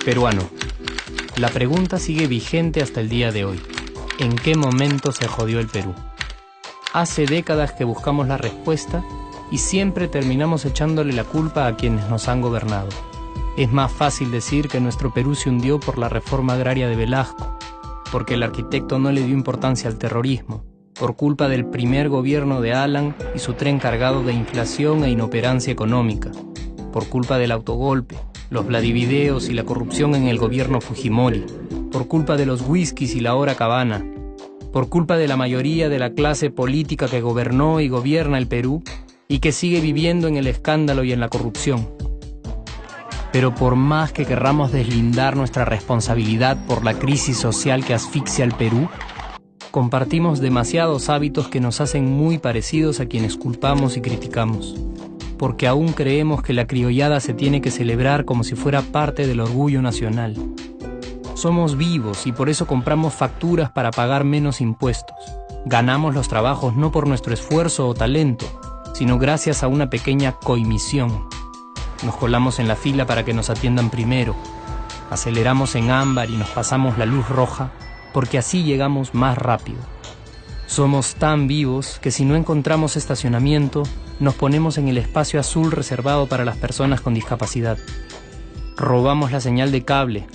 Peruano. La pregunta sigue vigente hasta el día de hoy. ¿En qué momento se jodió el Perú? Hace décadas que buscamos la respuesta y siempre terminamos echándole la culpa a quienes nos han gobernado. Es más fácil decir que nuestro Perú se hundió por la reforma agraria de Velasco, porque el arquitecto no le dio importancia al terrorismo, por culpa del primer gobierno de Alan y su tren cargado de inflación e inoperancia económica, por culpa del autogolpe, los Vladivideos y la corrupción en el gobierno Fujimori, por culpa de los whiskies y la hora cabana, por culpa de la mayoría de la clase política que gobernó y gobierna el Perú y que sigue viviendo en el escándalo y en la corrupción. Pero por más que querramos deslindar nuestra responsabilidad por la crisis social que asfixia al Perú, compartimos demasiados hábitos que nos hacen muy parecidos a quienes culpamos y criticamos, porque aún creemos que la criollada se tiene que celebrar como si fuera parte del orgullo nacional. Somos vivos y por eso compramos facturas para pagar menos impuestos. Ganamos los trabajos no por nuestro esfuerzo o talento, sino gracias a una pequeña coimisión. Nos colamos en la fila para que nos atiendan primero. Aceleramos en ámbar y nos pasamos la luz roja, porque así llegamos más rápido. Somos tan vivos que si no encontramos estacionamiento, nos ponemos en el espacio azul reservado para las personas con discapacidad. Robamos la señal de cable,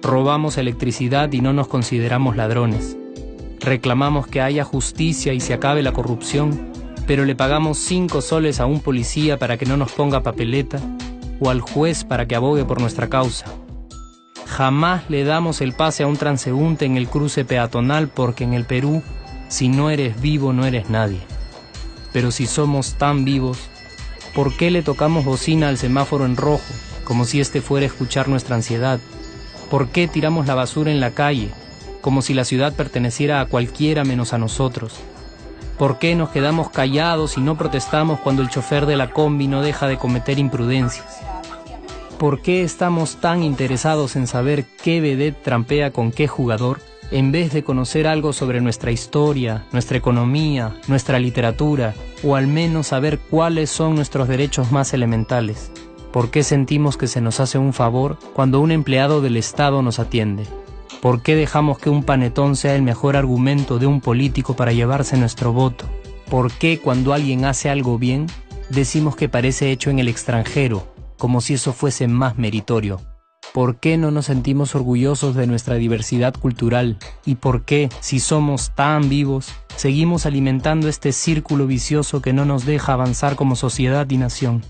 robamos electricidad y no nos consideramos ladrones. Reclamamos que haya justicia y se acabe la corrupción, pero le pagamos 5 soles a un policía para que no nos ponga papeleta o al juez para que abogue por nuestra causa. Jamás le damos el pase a un transeúnte en el cruce peatonal porque en el Perú, si no eres vivo, no eres nadie. Pero si somos tan vivos, ¿por qué le tocamos bocina al semáforo en rojo, como si este fuera a escuchar nuestra ansiedad? ¿Por qué tiramos la basura en la calle, como si la ciudad perteneciera a cualquiera menos a nosotros? ¿Por qué nos quedamos callados y no protestamos cuando el chofer de la combi no deja de cometer imprudencias? ¿Por qué estamos tan interesados en saber qué vedette trampea con qué jugador, en vez de conocer algo sobre nuestra historia, nuestra economía, nuestra literatura, o al menos saber cuáles son nuestros derechos más elementales? ¿Por qué sentimos que se nos hace un favor cuando un empleado del Estado nos atiende? ¿Por qué dejamos que un panetón sea el mejor argumento de un político para llevarse nuestro voto? ¿Por qué cuando alguien hace algo bien, decimos que parece hecho en el extranjero, como si eso fuese más meritorio? ¿Por qué no nos sentimos orgullosos de nuestra diversidad cultural? ¿Y por qué, si somos tan vivos, seguimos alimentando este círculo vicioso que no nos deja avanzar como sociedad y nación?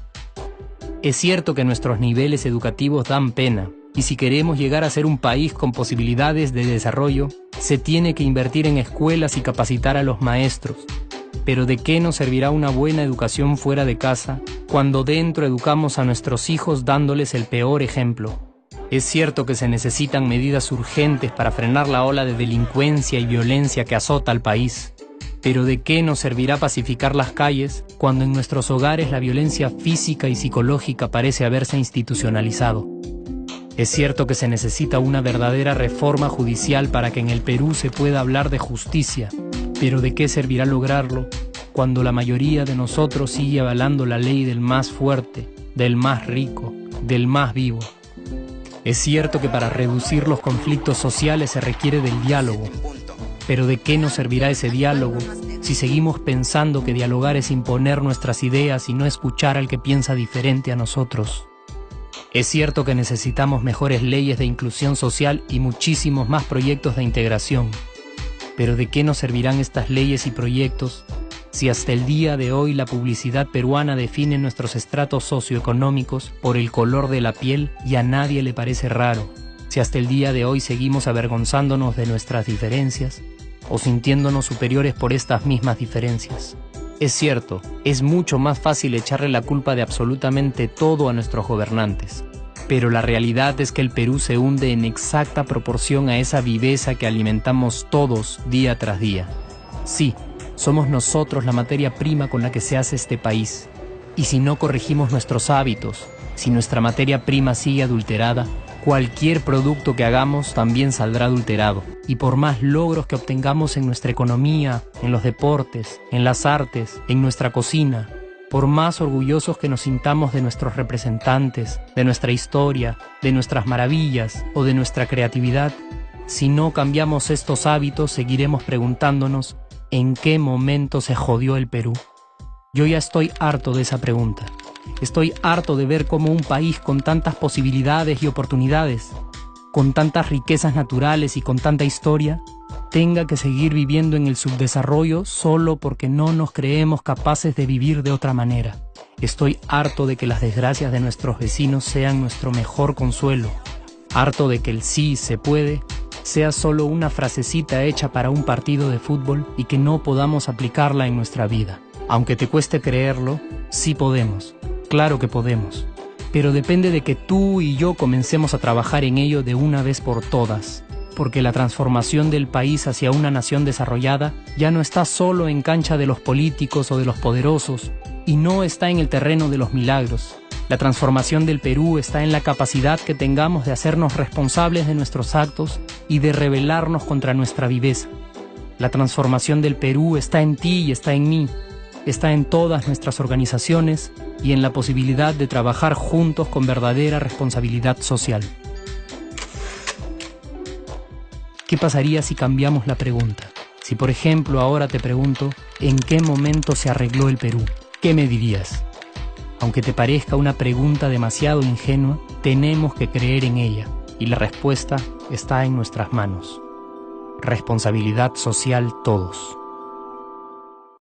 Es cierto que nuestros niveles educativos dan pena, y si queremos llegar a ser un país con posibilidades de desarrollo, se tiene que invertir en escuelas y capacitar a los maestros. Pero ¿de qué nos servirá una buena educación fuera de casa cuando dentro educamos a nuestros hijos dándoles el peor ejemplo? Es cierto que se necesitan medidas urgentes para frenar la ola de delincuencia y violencia que azota al país. Pero ¿de qué nos servirá pacificar las calles cuando en nuestros hogares la violencia física y psicológica parece haberse institucionalizado? Es cierto que se necesita una verdadera reforma judicial para que en el Perú se pueda hablar de justicia, pero ¿de qué servirá lograrlo cuando la mayoría de nosotros sigue avalando la ley del más fuerte, del más rico, del más vivo? Es cierto que para reducir los conflictos sociales se requiere del diálogo, pero ¿de qué nos servirá ese diálogo si seguimos pensando que dialogar es imponer nuestras ideas y no escuchar al que piensa diferente a nosotros? Es cierto que necesitamos mejores leyes de inclusión social y muchísimos más proyectos de integración, pero ¿de qué nos servirán estas leyes y proyectos si hasta el día de hoy la publicidad peruana define nuestros estratos socioeconómicos por el color de la piel y a nadie le parece raro? Si hasta el día de hoy seguimos avergonzándonos de nuestras diferencias o sintiéndonos superiores por estas mismas diferencias. Es cierto, es mucho más fácil echarle la culpa de absolutamente todo a nuestros gobernantes, pero la realidad es que el Perú se hunde en exacta proporción a esa viveza que alimentamos todos día tras día. Sí, somos nosotros la materia prima con la que se hace este país, y si no corregimos nuestros hábitos, si nuestra materia prima sigue adulterada, cualquier producto que hagamos también saldrá adulterado. Y por más logros que obtengamos en nuestra economía, en los deportes, en las artes, en nuestra cocina, por más orgullosos que nos sintamos de nuestros representantes, de nuestra historia, de nuestras maravillas o de nuestra creatividad, si no cambiamos estos hábitos, seguiremos preguntándonos ¿en qué momento se jodió el Perú? Yo ya estoy harto de esa pregunta. Estoy harto de ver cómo un país con tantas posibilidades y oportunidades, con tantas riquezas naturales y con tanta historia, tenga que seguir viviendo en el subdesarrollo solo porque no nos creemos capaces de vivir de otra manera. Estoy harto de que las desgracias de nuestros vecinos sean nuestro mejor consuelo. Harto de que el sí se puede sea solo una frasecita hecha para un partido de fútbol y que no podamos aplicarla en nuestra vida. Aunque te cueste creerlo, sí podemos. Claro que podemos. Pero depende de que tú y yo comencemos a trabajar en ello de una vez por todas. Porque la transformación del país hacia una nación desarrollada ya no está solo en cancha de los políticos o de los poderosos, y no está en el terreno de los milagros. La transformación del Perú está en la capacidad que tengamos de hacernos responsables de nuestros actos y de rebelarnos contra nuestra viveza. La transformación del Perú está en ti y está en mí, está en todas nuestras organizaciones y en la posibilidad de trabajar juntos con verdadera responsabilidad social. ¿Qué pasaría si cambiamos la pregunta? Si por ejemplo ahora te pregunto, ¿en qué momento se arregló el Perú? ¿Qué me dirías? Aunque te parezca una pregunta demasiado ingenua, tenemos que creer en ella, y la respuesta está en nuestras manos. Responsabilidad social todos.